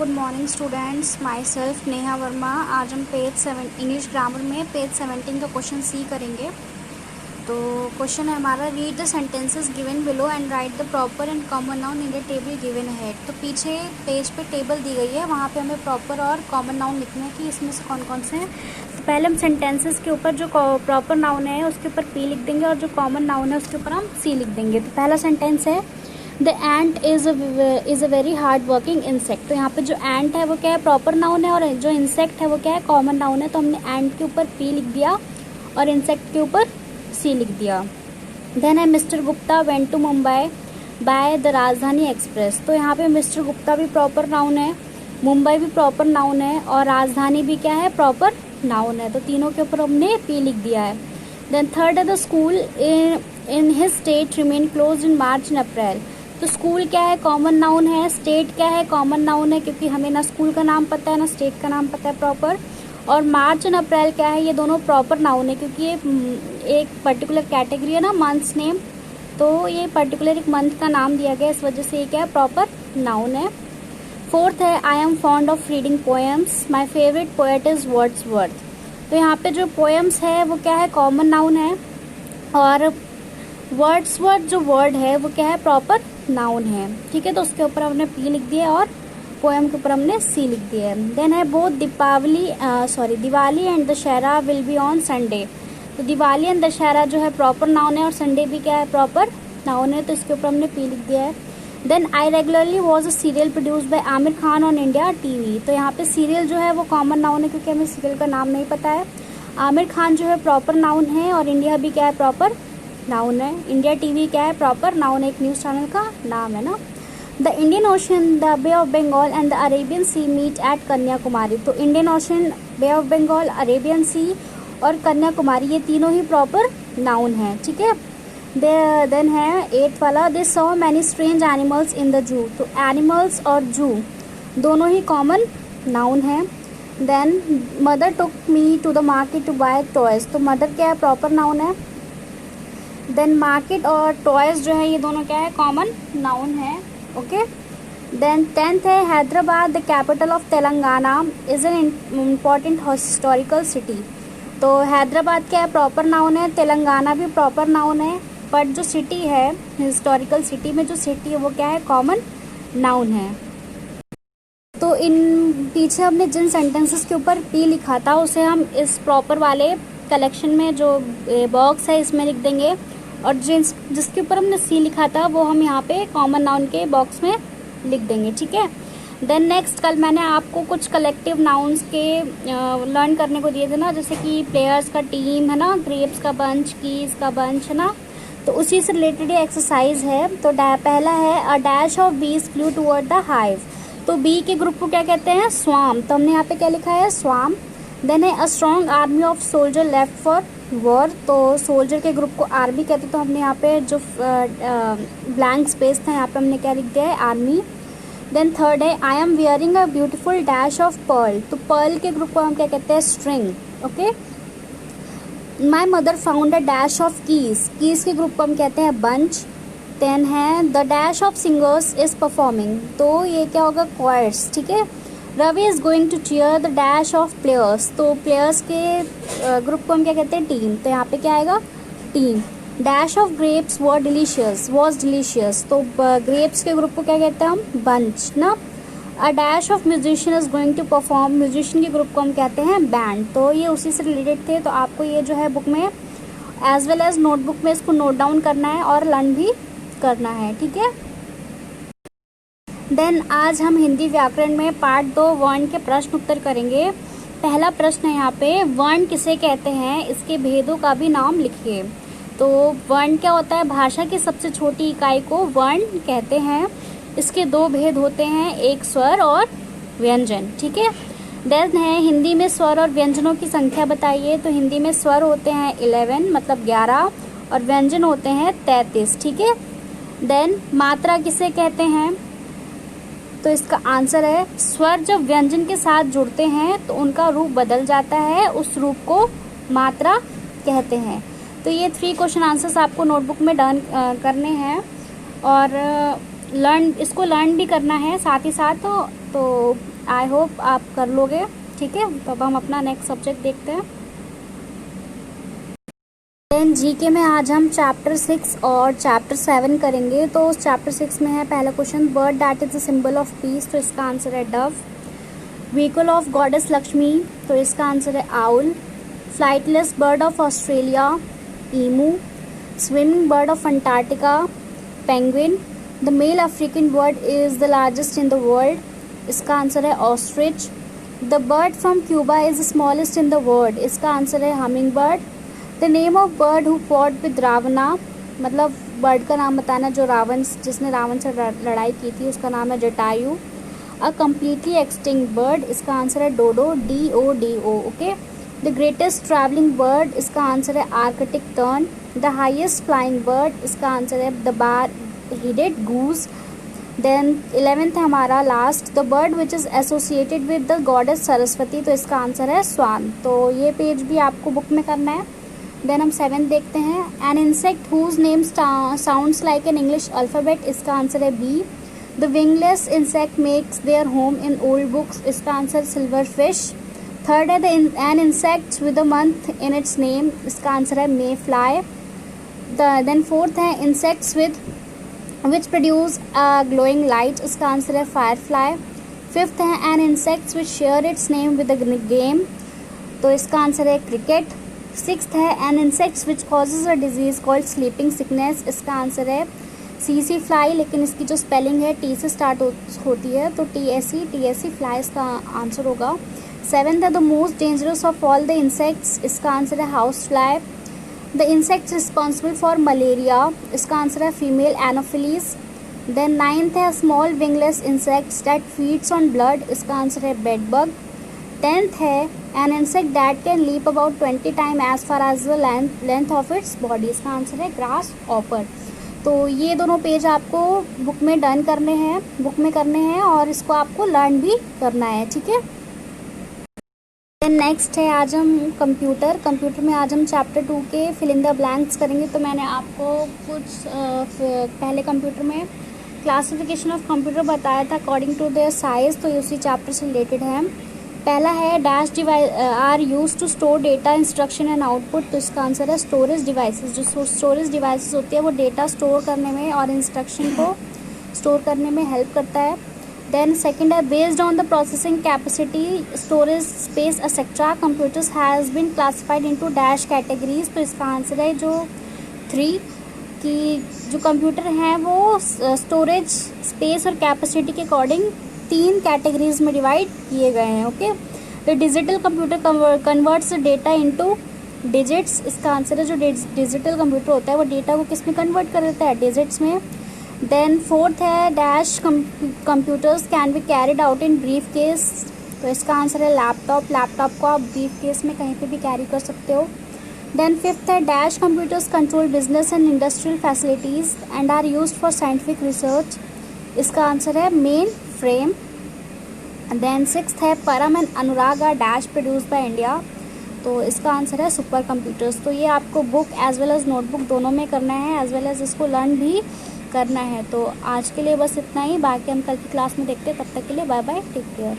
Good morning students, my self Neha Verma. आज हम page 7 English grammar में पेज 17 का क्वेश्चन सी करेंगे। तो क्वेश्चन है हमारा, read the sentences given below and right the proper and common noun in the table given ahead. तो पीछे पेज पे टेबल दी गई है, वहाँ पे हमें प्रॉपर और कॉमन नाउन लिखना है कि इसमें से कौन कौन से हैं। तो पहले हम सेंटेंसेस के ऊपर जो प्रॉपर नाउन है उसके ऊपर पी लिख देंगे और जो कॉमन नाउन है उसके ऊपर हम सी लिख देंगे। तो पहला सेंटेंस है, the ant is a very hard working insect. तो यहाँ पे जो एंट है वो क्या है, प्रॉपर नाउन है, और जो इंसेक्ट है वो क्या है, कॉमन नाउन है। तो हमने एंट के ऊपर पी लिख दिया और इंसेक्ट के ऊपर सी लिख दिया। देन है, mister Gupta went to Mumbai by the Rajdhani express. तो यहाँ पे मिस्टर गुप्ता भी प्रॉपर नाउन है, मुंबई भी प्रॉपर नाउन है, और राजधानी भी क्या है, प्रॉपर नाउन है। तो तीनों के ऊपर हमने पी लिख दिया है। देन थर्ड है, the school in his state remain close in March and April. तो स्कूल क्या है, कॉमन नाउन है, स्टेट क्या है, कॉमन नाउन है, क्योंकि हमें ना स्कूल का नाम पता है ना स्टेट का नाम पता है प्रॉपर। और मार्च एंड अप्रैल क्या है, ये दोनों प्रॉपर नाउन है, क्योंकि ये एक पर्टिकुलर कैटेगरी है ना, मंथ्स नेम। तो ये पर्टिकुलर एक मंथ का नाम दिया गया, इस वजह से ये क्या है, प्रॉपर नाउन है। फोर्थ है, I am fond of reading poems, my favourite poet is Wordsworth. तो यहाँ पे जो पोएम्स है वो क्या है, कॉमन नाउन है, और वर्ड्सवर्थ जो वर्ड है वो क्या है, प्रॉपर नाउन है। ठीक है, तो उसके ऊपर हमने पी लिख दिया और पोएम के ऊपर हमने सी लिख दिया है। देन है, both Diwali and Dussehra will be on Sunday. तो दिवाली एंड दशहरा जो है प्रॉपर नाउन है, और संडे भी क्या है, प्रॉपर नाउन है, तो इसके ऊपर हमने पी लिख दिया है। Then I regularly was a serial produced by Aamir Khan on India TV. तो यहाँ पे सीरियल जो है वो कॉमन नाउन है, क्योंकि हमें सीरियल का नाम नहीं पता है। आमिर खान जो है प्रॉपर नाउन है, और इंडिया भी क्या है, प्रॉपर नाउन है। इंडिया टीवी क्या है, प्रॉपर नाउन है, एक न्यूज़ चैनल का नाम है ना। The Indian Ocean, the Bay of Bengal and the Arabian Sea meet at Kanyakumari. तो Indian Ocean, Bay of Bengal, Arabian Sea और कन्याकुमारी, ये तीनों ही प्रॉपर नाउन है। ठीक है, देन है 8th वाला, they saw many strange animals in the zoo. तो एनिमल्स और जू दोनों ही कॉमन नाउन है। Then mother took me to the market to buy toys. तो मदर क्या है, प्रॉपर नाउन है। देन मार्केट और टॉयज जो है ये दोनों क्या है, कॉमन नाउन है। ओके, देन 10th है, Hyderabad the capital of Telangana is an important historical city. तो हैदराबाद क्या है, प्रॉपर नाउन है, तेलंगाना भी प्रॉपर नाउन है, बट जो सिटी है, हिस्टोरिकल सिटी में जो सिटी है वो क्या है, कॉमन नाउन है। तो इन पीछे हमने जिन सेंटेंसेस के ऊपर पी लिखा था उसे हम इस प्रॉपर वाले कलेक्शन में जो बॉक्स है इसमें लिख देंगे, और जिसके ऊपर हमने सी लिखा था वो हम यहाँ पे कॉमन नाउन के बॉक्स में लिख देंगे। ठीक है, देन नेक्स्ट, कल मैंने आपको कुछ कलेक्टिव नाउन्स के लर्न करने को दिए थे ना, जैसे कि प्लेयर्स का टीम है ना, ग्रेप्स का बंच, कीज का बंच है ना, तो उसी से रिलेटेड ये एक्सरसाइज है। तो पहला है, अ डैश ऑफ बीज फ्लू टुवर्ड द हाइव। तो बी के ग्रुप को क्या कहते हैं, स्वाम। तो हमने यहाँ पे क्या लिखा है, स्वाम। देन है, a strong army of soldier left for war. तो सोल्जर के ग्रुप को आर्मी कहते हैं, तो हमने यहाँ पे जो ब्लैंक स्पेस था यहाँ पे हमने क्या लिख दिया है, आर्मी। देन थर्ड है, I am wearing a beautiful dash of pearl. तो पर्ल के ग्रुप को हम क्या कहते हैं, string. Okay, my mother found a dash of keys. Keys के ग्रुप को हम कहते हैं बंच। देन है, the dash of singers is performing. तो ये क्या होगा, क्वायर्स। ठीक है, Ravi is going to cheer the dash of players. तो प्लेयर्स के ग्रुप को हम क्या कहते हैं, टीम। तो यहाँ पे क्या आएगा, team. Dash of grapes was delicious. तो ग्रेप्स के ग्रुप को क्या कहते हैं हम, बंच ना। A dash of musician is going to perform. Musician के ग्रुप को हम कहते हैं बैंड। तो ये उसी से रिलेटेड थे, तो आपको ये जो है बुक में एज वेल एज नोटबुक में इसको नोट डाउन करना है और लर्न भी करना है। ठीक है, देन आज हम हिंदी व्याकरण में पार्ट 2 वर्ण के प्रश्न उत्तर करेंगे। पहला प्रश्न है यहाँ पे, वर्ण किसे कहते हैं, इसके भेदों का भी नाम लिखिए। तो वर्ण क्या होता है, भाषा की सबसे छोटी इकाई को वर्ण कहते हैं। इसके 2 भेद होते हैं, एक स्वर और व्यंजन। ठीक है, देन है, हिंदी में स्वर और व्यंजनों की संख्या बताइए। तो हिंदी में स्वर होते हैं 11 मतलब 11, और व्यंजन होते हैं 33। ठीक है, देन मात्रा किसे कहते हैं, तो इसका आंसर है, स्वर जब व्यंजन के साथ जुड़ते हैं तो उनका रूप बदल जाता है, उस रूप को मात्रा कहते हैं। तो ये 3 क्वेश्चन आंसर्स आपको नोटबुक में डन करने हैं, और इसको लर्न भी करना है, साथ ही साथ तो आई होप आप कर लोगे। ठीक है, तो अब हम अपना नेक्स्ट सब्जेक्ट देखते हैं। देन जीके में आज हम चैप्टर 6 और चैप्टर 7 करेंगे। तो उस चैप्टर 6 में है पहला question, bird that is the symbol of peace, तो इसका आंसर है dove. Vehicle of goddess Lakshmi, तो इसका आंसर है owl. Flightless bird of Australia, emu. Swimming bird of Antarctica, penguin. The male African bird is the largest in the world, इसका answer है ostrich. The bird from Cuba is the smallest in the world, इसका answer है hummingbird. The name of bird who fought with रावणा, मतलब bird का नाम बताना जो जिसने रावण से लड़ाई की थी, उसका नाम है Jatayu. A completely extinct bird, इसका आंसर है dodo, DODO। Okay. The greatest travelling bird, इसका आंसर है arctic tern. The highest flying bird, इसका आंसर है the bar headed goose. Then 11th है हमारा last, the bird which is associated with the goddess Saraswati, तो इसका answer है स्वान। तो ये पेज भी आपको बुक में करना है। देन हम 7th देखते हैं, an insect whose name sounds like an English alphabet, इसका आंसर है bee. The wingless insect makes their home in old books, इसका आंसर सिल्वर फिश। थर्ड है an insect with a month in its name, इसका answer है may fly. Then 4th है insects with which produce a glowing light, इसका answer है fire fly. 5th है an insects which share its name with a game, तो इसका answer है cricket. 6th है an insects which causes a disease called sleeping sickness, इसका answer है CC fly, लेकिन इसकी जो स्पेलिंग है T से स्टार्ट होती है, तो TSE फ्लाई इसका आंसर होगा। 7th है the most dangerous of all the insects, इसका आंसर है house fly. The insects responsible for malaria, इसका आंसर है फीमेल एनोफिलीज। देन 9th है small wingless insects that feeds on blood, इसका answer है बेड बग। 10th है an insect that can leap about 20 time as far as the length of its body, इसका answer है grasshopper. तो ये दोनों page आपको बुक में करने हैं और इसको आपको लर्न भी करना है। ठीक है। देन नेक्स्ट है आज हम कंप्यूटर में आज हम चैप्टर 2 के फिल इन द ब्लैंक्स करेंगे। तो मैंने आपको कुछ पहले कंप्यूटर में क्लासिफिकेशन ऑफ कंप्यूटर बताया था अकॉर्डिंग टू देयर साइज, तो उसी चैप्टर से रिलेटेड है। पहला है dash device are use to store data instruction and output, तो इसका आंसर है स्टोरेज डिवाइसेस। जो स्टोरेज डिवाइसेस होती है वो डेटा स्टोर करने में और इंस्ट्रक्शन को स्टोर करने में हेल्प करता है। देन सेकंड है based on the processing capacity, storage space etcetera, computers has been classified into dash categories, तो इसका आंसर है जो 3 कि जो कंप्यूटर हैं वो स्टोरेज स्पेस और कैपेसिटी के अकॉर्डिंग 3 कैटेगरीज में डिवाइड किए गए हैं। Okay. The digital computer converts data into digits, इसका आंसर है जो डिजिटल कंप्यूटर होता है वो डेटा को किस में कन्वर्ट कर देता है, डिजिट्स में। देन 4th है dash computers can be carried out in brief case, तो इसका आंसर है लैपटॉप को आप ब्रीफ केस में कहीं पे भी कैरी कर सकते हो। देन 5th है dash computers control business and industrial facilities and are used for scientific research, इसका आंसर है मेन फ्रेम। देन 6th है Param and Anurag are dash produce by India, तो इसका आंसर है सुपर कंप्यूटर्स। तो ये आपको book as well as notebook दोनों में करना है, एज वेल एज इसको लर्न भी करना है। तो आज के लिए बस इतना ही, बाकी हम कल की क्लास में देखते हैं। तब तक के लिए बाय बाय, टेक केयर।